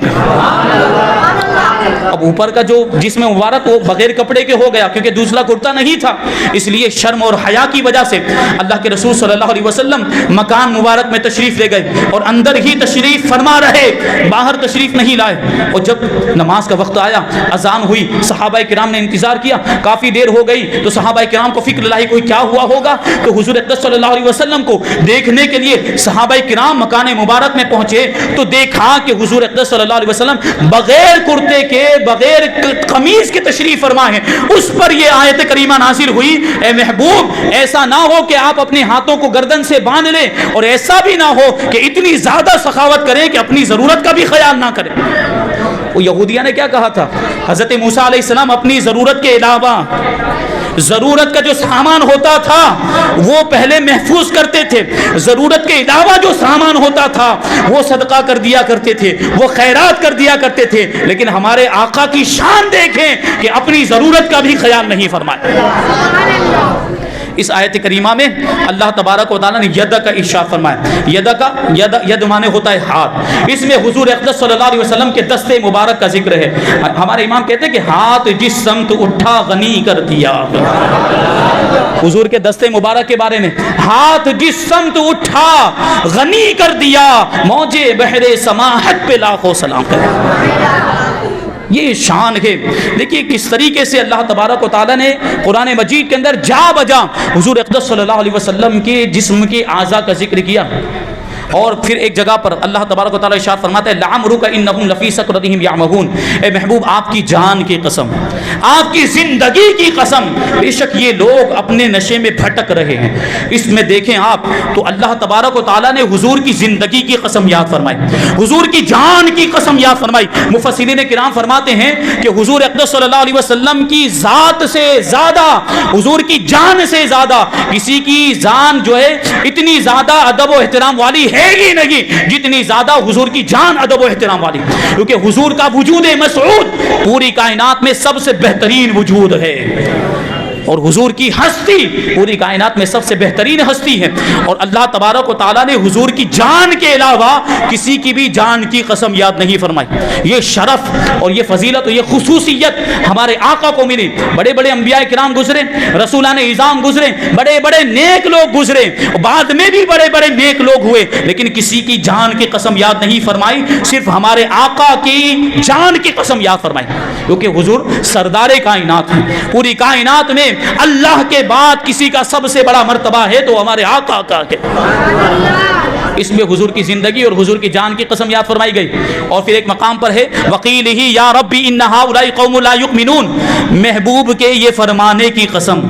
اب اوپر کا جو جسم مبارک وہ بغیر کپڑے کے ہو گیا کیونکہ دوسرا کرتا نہیں تھا، اس لیے شرم اور حیا کی وجہ سے اللہ کے رسول صلی اللہ علیہ وسلم مکان مبارک میں تشریف لے گئے اور اندر ہی تشریف فرما رہے، باہر تشریف نہیں لائے۔ اور جب نماز کا وقت آیا، اذان ہوئی، صحابہ کرام نے انتظار کیا، کافی دیر ہو گئی تو صحابہ کرام کو فکر لائی کوئی کیا ہوا ہوگا، تو حضور اقدس صلی اللہ علیہ وسلم کو دیکھنے کے لیے صحابہ کرام مکان مبارک میں پہنچے تو دیکھا کہ حضور اقدس صلی اللہ علیہ وسلم بغیر کرتے کے، بغیر قمیض کے تشریف فرما ہے۔ اس پر یہ آیت کریمہ نازل ہوئی، اے محبوب ایسا نہ ہو کہ آپ اپنے ہاتھوں کو گردن سے باندھ لیں، اور ایسا بھی نہ ہو کہ اتنی زیادہ سخاوت کریں کہ اپنی ضرورت کا بھی خیال نہ کریں۔ وہ یہودیہ نے کیا کہا تھا؟ حضرت موسیٰ علیہ السلام اپنی ضرورت کے علاوہ ضرورت کا جو سامان ہوتا تھا وہ پہلے محفوظ کرتے تھے، ضرورت کے علاوہ جو سامان ہوتا تھا وہ صدقہ کر دیا کرتے تھے، وہ خیرات کر دیا کرتے تھے۔ لیکن ہمارے آقا کی شان دیکھیں کہ اپنی ضرورت کا بھی خیال نہیں فرمایا۔ اس آیت کریمہ میں اللہ تبارک و تعالیٰ نے ید کا ارشاد فرمایا۔ ید مانے ہوتا ہے ہاتھ، اس میں حضور اقدس صلی اللہ علیہ وسلم کے دستے مبارک کا ذکر ہے۔ ہمارے امام کہتے ہیں کہ ہاتھ جس سمت اٹھا غنی کر دیا، حضور کے دستے مبارک کے بارے میں، ہاتھ جس سمت اٹھا غنی کر دیا، موجے بحر سماحت پہ لاکھوں سلام ہے۔ یہ شان ہے۔ دیکھیے کس طریقے سے اللہ تبارک و تعالیٰ نے قرآن مجید کے اندر جا بجا حضور اقدس صلی اللہ علیہ وسلم کے جسم کے اعضاء کا ذکر کیا۔ اور پھر ایک جگہ پر اللہ تبارک و تعالیٰ ارشاد فرماتا ہے لعمرک انہم لفی سکرتہم یعمہون، اے محبوب آپ کی جان کی قسم، آپ کی زندگی کی قسم، بے شک یہ لوگ اپنے نشے میں بھٹک رہے ہیں۔ اس میں دیکھیں آپ تو اللہ تبارک و تعالیٰ نے حضور کی زندگی کی قسم یاد فرمائی، حضور کی جان کی قسم یاد فرمائی۔ مفسرین کرام فرماتے ہیں کہ حضور اقدس صلی اللہ علیہ وسلم کی ذات سے زیادہ، حضور کی جان سے زیادہ کسی کی جان جو ہے اتنی زیادہ ادب و احترام والی ہے ہی نہیں جتنی زیادہ حضور کی جان ادب و احترام والی، کیونکہ حضور کا وجود مسعود پوری کائنات میں سب سے بہترین وجود ہے، اور حضور کی ہستی پوری کائنات میں سب سے بہترین ہستی ہے۔ اور اللہ تبارک و تعالیٰ نے حضور کی جان کے علاوہ کسی کی بھی جان کی قسم یاد نہیں فرمائی۔ یہ شرف اور یہ فضیلت اور یہ خصوصیت ہمارے آقا کو ملی۔ بڑے بڑے انبیاء کرام گزرے، رسولان اعظام گزرے، بڑے بڑے نیک لوگ گزرے، بعد میں بھی بڑے بڑے نیک لوگ ہوئے، لیکن کسی کی جان کی قسم یاد نہیں فرمائی، صرف ہمارے آقا کی جان کی قسم یاد فرمائی، کیونکہ حضور سردار کائنات ہیں۔ پوری کائنات میں اللہ کے بعد کسی کا سب سے بڑا مرتبہ ہے تو ہمارے آقا کا ہے۔ اس میں حضور کی زندگی اور حضور کی جان کی قسم یاد فرمائی گئی۔ اور پھر ایک مقام پر ہے وقیلہ یا ربی ان ہؤلاء قوم لا یؤمنون، محبوب کے یہ فرمانے کی قسم،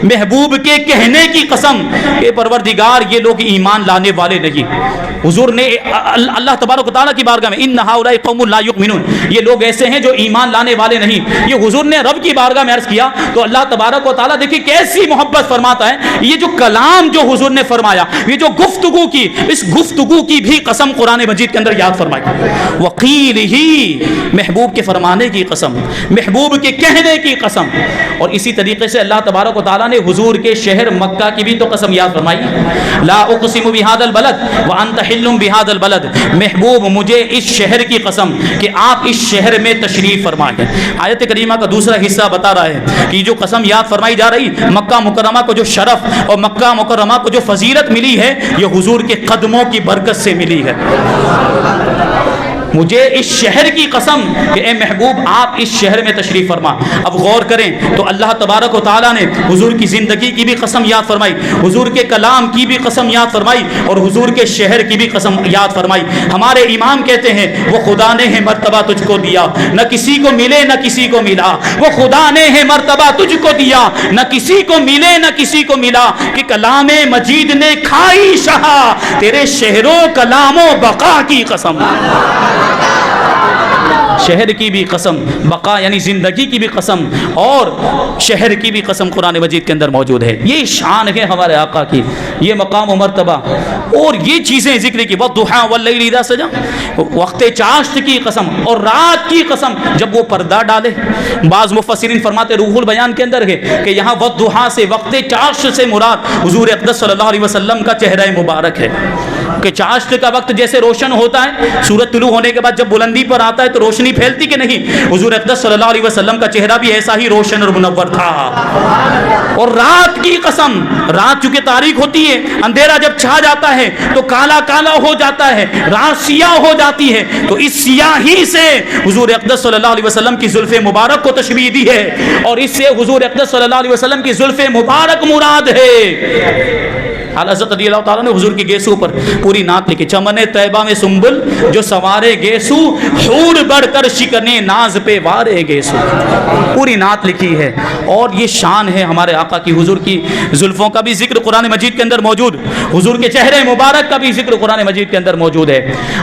محبوب کے کہنے کی قسم کہ پروردگار یہ لوگ ایمان لانے والے نہیں۔ حضور نے اللہ تبارک و تعالیٰ کی بارگاہ میں ان ہؤلاء قوم لا یؤمنون، یہ لوگ ایسے ہیں جو ایمان لانے والے نہیں، یہ حضور نے رب کی بارگاہ میں عرض کیا تو اللہ تبارک و تعالیٰ دیکھیے کیسی محبت فرماتا ہے۔ یہ جو کلام جو حضور نے فرمایا، یہ جو گفتگو کی، اس گفتگو کی بھی قسم قرآن مجید کے اندر یاد فرمائی۔ وقیل ہی، محبوب کے فرمانے کی قسم، محبوب کے کہنے کی قسم۔ اور اسی طریقے سے اللہ تبارک و تعالیٰ نے حضور کے شہر مکہ کی بھی تو قسم یاد فرمائی۔ لا اقسم بہذا البلد وانت حل بہذا البلد، محبوب مجھے اس شہر کی قسم کہ آپ اس شہر میں تشریف فرمائیں۔ آیت کریمہ کا دوسرا حصہ بتا رہا ہے کہ جو قسم یاد فرمائی جا رہی، مکہ مکرمہ کو جو شرف اور مکہ مکرمہ کو جو فضیلت ملی ہے یہ حضور کے قدموں کی برکت سے ملی ہے۔ مجھے اس شہر کی قسم کہ اے محبوب آپ اس شہر میں تشریف فرما۔ اب غور کریں تو اللہ تبارک و تعالیٰ نے حضور کی زندگی کی بھی قسم یاد فرمائی، حضور کے کلام کی بھی قسم یاد فرمائی، اور حضور کے شہر کی بھی قسم یاد فرمائی۔ ہمارے امام کہتے ہیں وہ خدا نے ہے مرتبہ تجھ کو دیا، نہ کسی کو ملے نہ کسی کو ملا، وہ خدا نے ہے مرتبہ تجھ کو دیا، نہ کسی کو ملے نہ کسی کو ملا، کہ کلام مجید نے کھائی شہا تیرے شہر و کلام و بقا کی قسم۔ شہر کی بھی قسم، بقا یعنی زندگی کی بھی قسم، اور شہر کی بھی قسم قرآن مجید کے اندر موجود ہے۔ یہ شان ہے ہمارے آقا کی، یہ مقام و مرتبہ، اور یہ چیزیں ذکر کی، والضحیٰ واللیل اذا سجا، وقت چاشت کی قسم اور رات کی قسم جب وہ پردہ ڈالے۔ بعض مفسرین فرماتے روح البیان کے اندر ہے کہ یہاں والضحیٰ سے، وقت چاشت سے مراد حضور اقدس صلی اللہ علیہ وسلم کا چہرہ مبارک ہے۔ کہ چاشت کا وقت جیسے روشن ہوتا ہے، سورج طلوع ہونے کے بعد جب بلندی پر آتا ہے تو روشنی پھیلتی کہ نہیں، حضور اقدس صلی اللہ علیہ وسلم کا چہرہ بھی ایسا ہی روشن اور منور تھا۔ اور رات کی قسم، رات چونکہ تاریک ہوتی ہے، اندھیرا جب چھا جاتا ہے تو کالا کالا ہو جاتا ہے، رات سیاہ ہو جاتی ہے، تو اس سیاہی سے حضور اقدس صلی اللہ علیہ وسلم کی زلف مبارک کو تشبیہ دی ہے، اور اس سے حضور اقدس صلی اللہ علیہ وسلم کی زلف مبارک مراد ہے۔ حضرت رضی اللہ تعالیٰ نے حضور کی گیسو پر پوری نعت لکھی، چمن طیبہ میں سنبل جو سوارے گیسو، حور بڑھ کر شکنے ناز پہ وارے گیسو، پوری نعت لکھی ہے۔ اور یہ شان ہے ہمارے آقا کی، حضور کی زلفوں کا بھی ذکر قرآن مجید کے اندر موجود، حضور کے چہرے مبارک کا بھی ذکر قرآن مجید کے اندر موجود ہے۔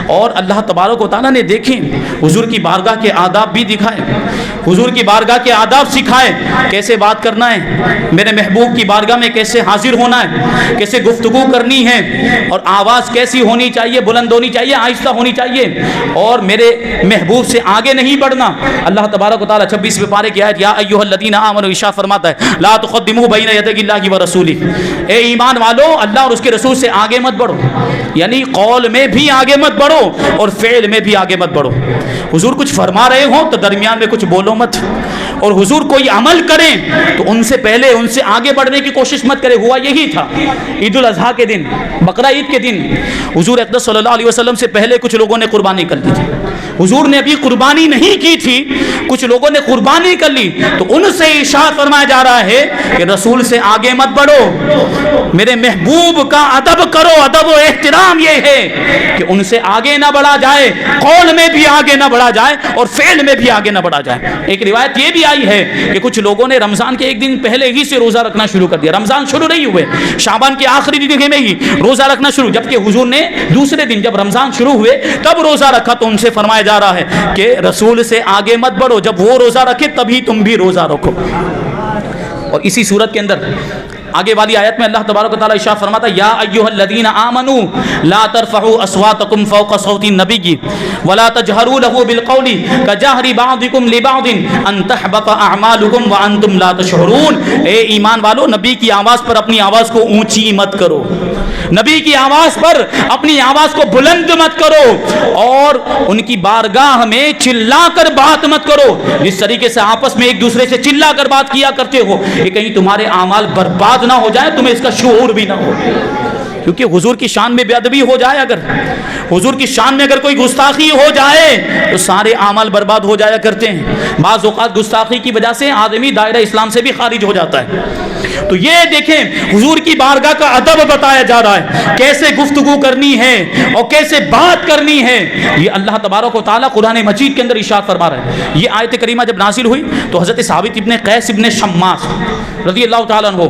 اور اللہ تبارک و تعالیٰ نے دیکھیں حضور کی بارگاہ کے آداب بھی دکھائے، حضور کی بارگاہ کے آداب سکھائے، کیسے بات کرنا ہے میرے محبوب کی بارگاہ میں، کیسے حاضر ہونا ہے، کیسے گفتگو کرنی ہے، اور آواز کیسی ہونی چاہیے، بلند ہونی چاہیے، آہستہ ہونی چاہیے، اور میرے محبوب سے آگے نہیں بڑھنا۔ اللہ تبارک و تعالیٰ 26ویں پارے کی آیت یا ایھا الذین آمنوا ارشاد فرماتا ہے لا تقدموا بین یدی اللہ ورسولہ، اے ایمان والو اللہ اور اس کے رسول سے آگے مت بڑھو، یعنی قول میں بھی آگے مت بڑھو اور فعل میں بھی آگے مت بڑھو۔ حضور کچھ فرما رہے ہوں تو درمیان میں کچھ بولو مت، اور حضور کوئی عمل کریں تو ان سے پہلے ان سے آگے بڑھنے کی کوشش مت کرے۔ ہوا یہی تھا عید الاضحیٰ کے دن، بقرہ عید کے دن، حضور اقدس صلی اللہ علیہ وسلم سے پہلے کچھ لوگوں نے قربانی کر لی تھی، حضور نے ابھی قربانی نہیں کی تھی، کچھ لوگوں نے قربانی کر لی، تو ان سے ارشاد فرمایا جا رہا ہے کہ رسول سے آگے مت بڑھو، میرے محبوب کا ادب کرو۔ ادب و احترام یہ ہے کہ ان سے آگے نہ بڑھا جائے، قول میں بھی آگے نہ بڑھا جائے اور فعل میں بھی آگے نہ بڑھا جائے۔ ایک روایت یہ بھی آئی ہے کہ کچھ لوگوں نے رمضان کے ایک دن پہلے ہی سے روزہ رکھنا شروع کر دیا، رمضان شروع نہیں ہوئے، شعبان کے آخری دن میں ہی روزہ رکھنا شروع، جبکہ حضور نے دوسرے دن جب رمضان شروع ہوئے تب روزہ رکھا، تو ان سے فرمایا جا رہا ہے کہ رسول سے آگے مت بڑھو، جب وہ روزہ رکھے تبھی تم بھی روزہ رکھو۔ اور اسی صورت کے اندر آگے والی آیت میں اللہ تبارک و تعالیٰ ارشاد فرماتا ہے یا ایھا الذین آمنوا لا ترفعوا اصواتکم فوق صوت النبی ولا تجهروا له بالقول كجهر بعضکم لبعض ان تحبط اعمالکم وانتم لا تشعرون۔ اے ایمان والو نبی کی آواز پر اپنی آواز کو اونچی مت کرو، نبی کی آواز پر اپنی آواز کو بلند مت کرو، اور ان کی بارگاہ میں چلا کر بات مت کرو، جس طریقے سے آپس میں ایک دوسرے سے چلا کر بات کیا کرتے ہو کہ کہیں تمہارے اعمال برباد نہ ہو جائے، تمہیں اس کا شعور بھی نہ ہو، کیونکہ حضور کی شان میں بے ادبی ہو جائے، اگر حضور کی شان میں اگر کوئی گستاخی ہو جائے تو سارے اعمال برباد ہو جایا کرتے ہیں۔ بعض اوقات گستاخی کی وجہ سے آدمی دائرہ اسلام سے بھی خارج ہو جاتا ہے۔ تو یہ دیکھیں حضور کی بارگاہ کا ادب بتایا جا رہا ہے، کیسے گفتگو کرنی ہے اور کیسے بات کرنی ہے، یہ اللہ تبارک و تعالیٰ قرآن مجید کے اندر ارشاد فرما رہا ہے۔ یہ آیت کریمہ جب نازل ہوئی تو حضرت ثابت ابن قیس ابن شماس رضی اللہ تعالیٰ عنہ،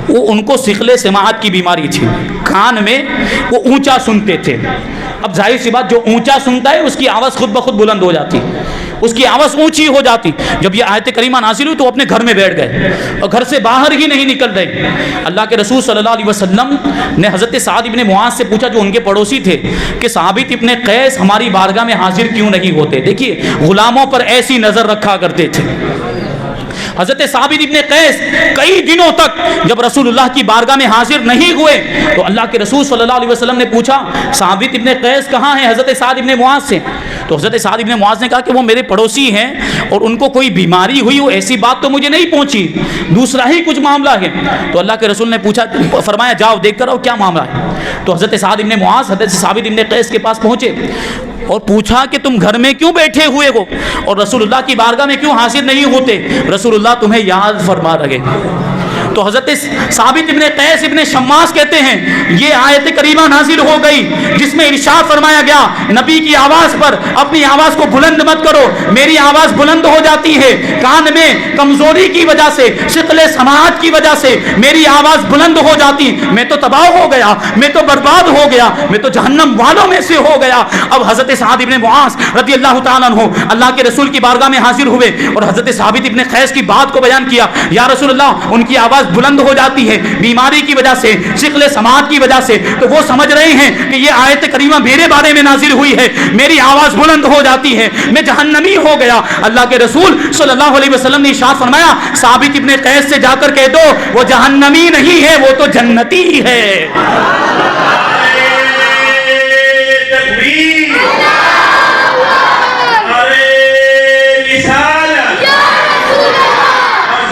وہ ان کو ثقل سماعت کی بیماری تھی، کان میں وہ اونچا سنتے تھے۔ اب ظاہر سی بات، جو اونچا سنتا ہے اس کی آواز خود بخود بلند ہو جاتی، اس کی آواز اونچی ہو جاتی۔ جب یہ آیت کریمہ نازل ہوئی تو اپنے گھر میں بیٹھ گئے اور گھر سے باہر ہی نہیں نکل رہے۔ اللہ کے رسول صلی اللہ علیہ وسلم نے حضرت سعد ابن معاذ سے پوچھا جو ان کے پڑوسی تھے کہ ثابت ابن قیس ہماری بارگاہ میں حاضر کیوں نہیں ہوتے؟ دیکھیے غلاموں پر ایسی نظر رکھا کرتے تھے۔ حضرت ثابت ابن قیس کئی دنوں تک جب رسول اللہ کی بارگاہ میں حاضر نہیں ہوئے تو اللہ کے رسول صلی اللہ علیہ وسلم نے پوچھا ثابت ابن قیس کہاں ہیں حضرت سعد ابن معاذ سے؟ تو حضرت سعد ابن معاذ نے کہا کہ وہ میرے پڑوسی ہیں اور ان کو کوئی بیماری ہوئی ہو، ایسی بات تو مجھے نہیں پہنچی، دوسرا ہی کچھ معاملہ ہے۔ تو اللہ کے رسول نے پوچھا، فرمایا جاؤ دیکھ کر آؤ کیا معاملہ ہے۔ تو حضرت سعد ابن معاذ حضرت ثابت ابن قیس کے پاس پہنچے اور پوچھا کہ تم گھر میں کیوں بیٹھے ہوئے ہو اور رسول اللہ کی بارگاہ میں کیوں حاضر نہیں ہوتے؟ رسول اللہ تمہیں یاد فرما رہے۔ تو حضرت ثابت ابن قیس ابن شماس کہتے ہیں یہ آیت کریمہ نازل ہو گئی جس میں ارشاد فرمایا گیا نبی کی آواز پر اپنی آواز کو بلند مت کرو، میری آواز بلند ہو جاتی ہے، کان میں کمزوری کی وجہ سے، ثقل سماعت کی وجہ سے میری آواز بلند ہو جاتی، میں تو تباہ ہو گیا، میں تو برباد ہو گیا، میں تو جہنم والوں میں سے ہو گیا۔ اب حضرت سعد ابن معاذ رضی اللہ تعالیٰ عنہ اللہ کے رسول کی بارگاہ میں حاضر ہوئے اور حضرت ثابت ابن قیس کی بات کو بیان کیا، یا رسول اللہ ان کی آواز بلند ہو جاتی ہے بیماری کی وجہ سے، ثقل سماعت کی وجہ سے، تو وہ سمجھ رہے ہیں کہ یہ آیت کریمہ میرے بارے میں نازل ہوئی ہے، میری آواز بلند ہو جاتی ہے، میں جہنمی ہو گیا۔ اللہ کے رسول صلی اللہ علیہ وسلم نے ارشاد فرمایا ثابت ابن قیس سے جا کر کہہ دو وہ جہنمی نہیں ہے، وہ تو جنتی ہے۔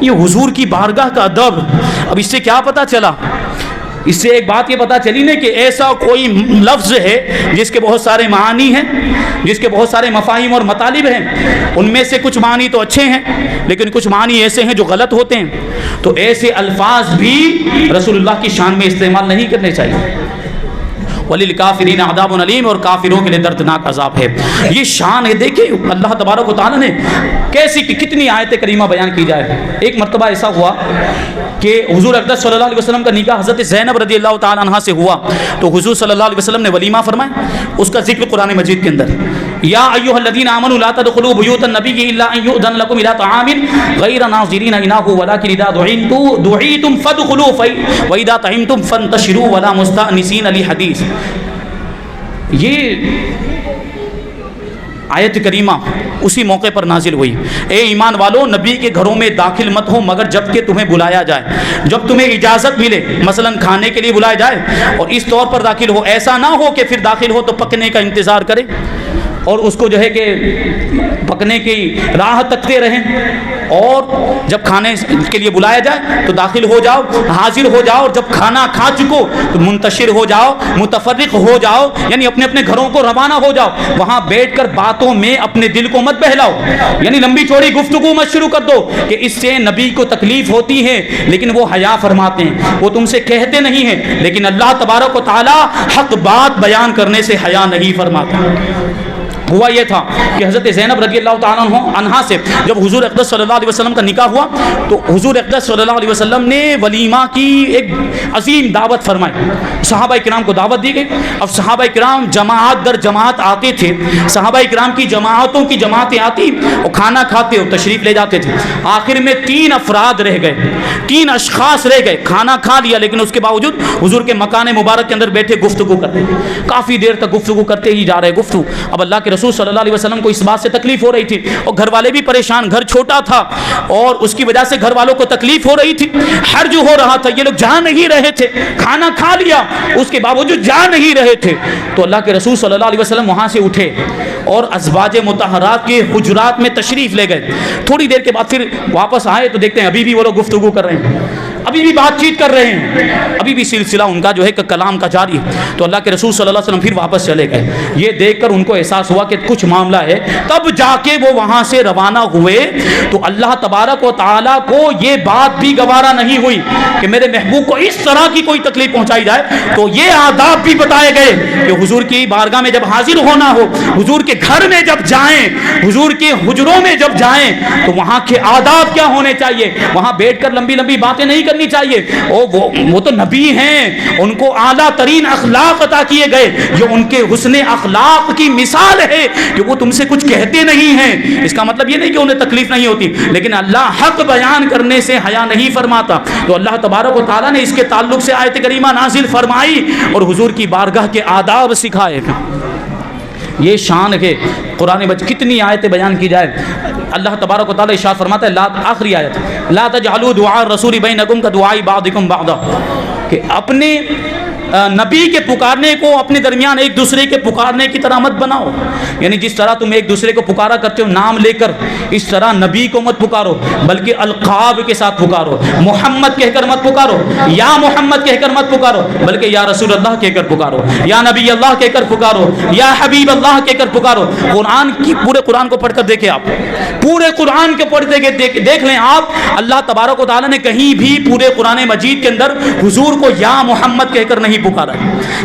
یہ حضور کی بارگاہ کا ادب. اب اس سے کیا پتہ چلا؟ اس سے ایک بات یہ پتا چلی نا کہ ایسا کوئی لفظ ہے جس کے بہت سارے معانی ہیں، جس کے بہت سارے مفاہیم اور مطالب ہیں، ان میں سے کچھ معنی تو اچھے ہیں لیکن کچھ معنی ایسے ہیں جو غلط ہوتے ہیں. تو ایسے الفاظ بھی رسول اللہ کی شان میں استعمال نہیں کرنے چاہیے. وَلِلْكَافِرِينَ عَذَابٌ عَلِيمٌ، اور کافروں کے لیے دردناک عذاب ہے. یہ شان ہے. دیکھیں اللہ تبارک و تعالیٰ نے کیسی کتنی آیت کریمہ بیان کی جائے. ایک مرتبہ ایسا ہوا کہ حضور اقدس صلی اللہ علیہ وسلم کا نکاح حضرت زینب رضی اللہ تعالیٰ عنہ سے ہوا تو حضور صلی اللہ علیہ وسلم نے ولیمہ فرمایا. اس کا ذکر قرآن مجید کے اندر یا ایھا الذین آمنوا لا تدخلوا بیوت النبی الا ان یؤذن لکم الی طعام غیر ناظرین اناہ ولکن اذا دعیتم فادخلوا واذا طعمتم فانتشروا ولا مستأنسین لحدیث. یہ آیت کریمہ اسی موقع پر نازل ہوئی. اے ایمان والو، نبی کے گھروں میں داخل مت ہو مگر جب کہ تمہیں بلایا جائے، جب تمہیں اجازت ملے، مثلا کھانے کے لیے بلایا جائے اور اس طور پر داخل ہو. ایسا نہ ہو کہ پھر داخل ہو تو پکنے کا انتظار کرے اور اس کو جو ہے کہ پکنے کی راہ تکتے رہیں، اور جب کھانے کے لیے بلایا جائے تو داخل ہو جاؤ، حاضر ہو جاؤ، اور جب کھانا کھا چکو تو منتشر ہو جاؤ، متفرق ہو جاؤ، یعنی اپنے اپنے گھروں کو روانہ ہو جاؤ. وہاں بیٹھ کر باتوں میں اپنے دل کو مت بہلاؤ، یعنی لمبی چوڑی گفتگو مت شروع کر دو کہ اس سے نبی کو تکلیف ہوتی ہے، لیکن وہ حیا فرماتے ہیں، وہ تم سے کہتے نہیں ہیں، لیکن اللہ تبارک و تعالی حق بات بیان کرنے سے حیا نہیں فرماتا. ہوا یہ تھا کہ حضرت زینب رضی اللہ تعالیٰ عنہ سے جب حضور اقدس صلی اللہ علیہ وسلم کا نکاح ہوا تو حضور اقدس صلی اللہ علیہ وسلم نے ولیمہ کی ایک عظیم دعوت فرمائی. صحابہ کرام کو دعوت دی گئی. اب صحابہ کرام جماعت در جماعت آتے تھے، صحابہ کرام کی جماعتوں کی جماعتیں آتی اور کھانا کھاتے اور تشریف لے جاتے تھے. آخر میں 3 افراد رہ گئے، 3 اشخاص رہ گئے. کھانا کھا لیا لیکن اس کے باوجود حضور کے مکان مبارک کے اندر بیٹھے گفتگو کرتے، کافی دیر تک گفتگو کرتے ہی جا رہے گفتگو. اب اللہ کے رسول صلی اللہ علیہ وسلم کو اس بات سے تکلیف ہو رہی تھی اور گھر والے بھی پریشان، گھر چھوٹا تھا اور اس کی وجہ سے گھر والوں کو تکلیف ہو رہی تھی، حرج ہو رہا تھا. یہ لوگ جا نہیں رہے تھے، کھانا کھا لیا اس کے باوجود جا نہیں رہے تھے. تو اللہ کے رسول صلی اللہ علیہ وسلم وہاں سے اٹھے اور ازواج مطہرات کے حجرات میں تشریف لے گئے. تھوڑی دیر کے بعد پھر واپس آئے تو دیکھتے ہیں ابھی بھی وہ لوگ گفتگو کر رہے ہیں، ابھی بھی بات چیت کر رہے ہیں، ابھی بھی سلسلہ ان کا جو ہے کہ کلام کا جاری ہے. تو اللہ کے رسول صلی اللہ علیہ وسلم پھر واپس چلے گئے. یہ دیکھ کر ان کو احساس ہوا کہ کچھ معاملہ ہے. تب جا کے وہ وہاں سے روانہ ہوئے. تو اللہ تبارک و تعالیٰ کو یہ بات بھی گوارا نہیں ہوئی کہ میرے محبوب کو اس طرح کی کوئی تکلیف پہنچائی جائے. تو یہ آداب بھی بتائے گئے کہ حضور کی بارگاہ میں جب حاضر ہونا ہو، حضور کے گھر میں جب جائیں، حضور کے حجروں میں جب جائیں تو وہاں کے آداب کیا ہونے چاہیے. وہاں بیٹھ کر لمبی لمبی باتیں نہیں کرنی چاہیے. وہ تو نبی ہیں، ان کو اعلیٰ ترین اخلاق عطا کیے گئے، جو ان کے حسن اخلاق کی مثال ہے کہ وہ تم سے کچھ کہتے نہیں ہیں. اس کا مطلب یہ نہیں کہ انہیں تکلیف نہیں ہوتی، لیکن اللہ حق بیان کرنے سے حیا نہیں فرماتا. تو اللہ تبارک و تعالیٰ نے اس کے تعلق سے آیت کریمہ نازل فرمائی اور حضور کی بارگاہ کے آداب سکھائے. یہ شان ہے قرآن مجید. کتنی آیتیں بیان کی جائے. اللہ تبارک و تعالیٰ ارشاد فرماتا ہے آخری آیت، لا تجعلوا دعاء الرسول بینکم کدعاء بعضکم بعضا، کہ اپنے نبی کے پکارنے کو اپنے درمیان ایک دوسرے کے پکارنے کی طرح مت بناؤ. یعنی جس طرح تم ایک دوسرے کو پکارا کرتے ہو نام لے کر، اس طرح نبی کو مت پکارو، بلکہ القاب کے ساتھ پکارو. محمد کہہ کر مت پکارو، یا محمد کہہ کر مت پکارو، بلکہ یا رسول اللہ کہہ کر پکارو، یا نبی اللہ کہہ کر پکارو، یا حبیب اللہ کہہ کر پکارو. قرآن کی پورے قرآن کو پڑھ کر دیکھیں آپ، پورے قرآن کے پڑھ دیکھ لیں آپ. اللہ تبارک و تعالیٰ نے کہیں بھی پورے قرآن مجید کے اندر حضور کو یا محمد کہہ کر نہیں پکارا،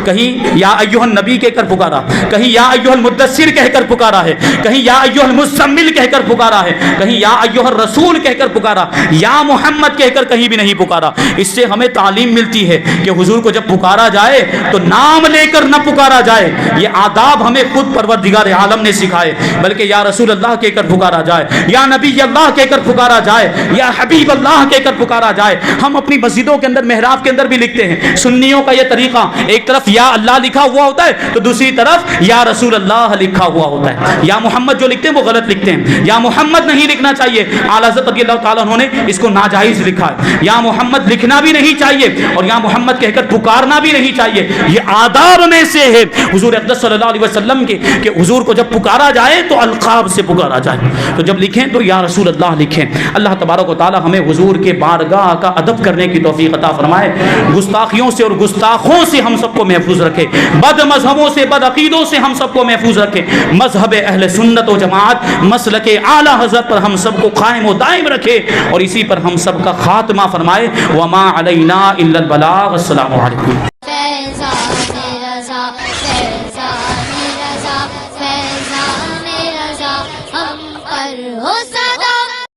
کہیں یا ایھا النبی کہہ کر پکارا، کہیں یا ایھا المدثر کہہ کر پکارا ہے، کہیں یا ایھا المزمل کہہ کر پکارا ہے، کہیں یا ایھا الرسول کہہ کر پکارا، یا محمد کہہ کر کہیں بھی نہیں پکارا. اس سے ہمیں تعلیم ملتی ہے کہ حضور کو جب پکارا جائے تو نام لے کر نہ پکارا جائے. یہ آداب ہمیں خود پروردگار عالم نے سکھائے، بلکہ یا رسول اللہ کہہ کر پکارا جائے، یا نبی اللہ کہہ کر پکارا جائے، یا حبیب اللہ کہہ کر پکارا جائے. ہم اپنی مسجدوں کے اندر محراب کے اندر بھی لکھتے ہیں. سنیوں کا یہ طریقہ طریقہ، ایک طرف یا اللہ لکھا ہوا ہوتا ہے تو دوسری طرف یا رسول اللہ لکھا ہوا ہوتا ہے. یا محمد جو لکھتے ہیں وہ غلط لکھتے ہیں. یا محمد نہیں لکھنا چاہیے، اعلیٰ حضرت رضی اللہ تعالیٰ عنہ نے اس کو ناجائز لکھا ہے. یا محمد لکھنا بھی نہیں چاہیے اور یا محمد کہہ کر پکارنا بھی نہیں چاہیے. یہ آداب میں سے ہے حضور اقدس صلی اللہ علیہ وسلم کے کہ حضور کو جب پکارا جائے تو القاب سے پکارا جائے. تو جب لکھیں تو یا رسول اللہ لکھیں. اللہ تبارک و تعالی ہمیں حضور کے بارگاہ کا ادب کرنے کی توفیق عطا فرمائے. گستاخیوں سے اور گستاخوں سے ہم سب کو محفوظ رکھے. بد مذہبوں سے، بد عقیدوں سے ہم سب کو محفوظ رکھے. مذہب اہل سنت و جماعت، مسلک اعلیٰ حضرت پر ہم سب کو قائم و دائم رکھے اور اسی پر ہم سب کا خاتمہ فرمائے. وما علینا الا البلاغ. السلام علیکم.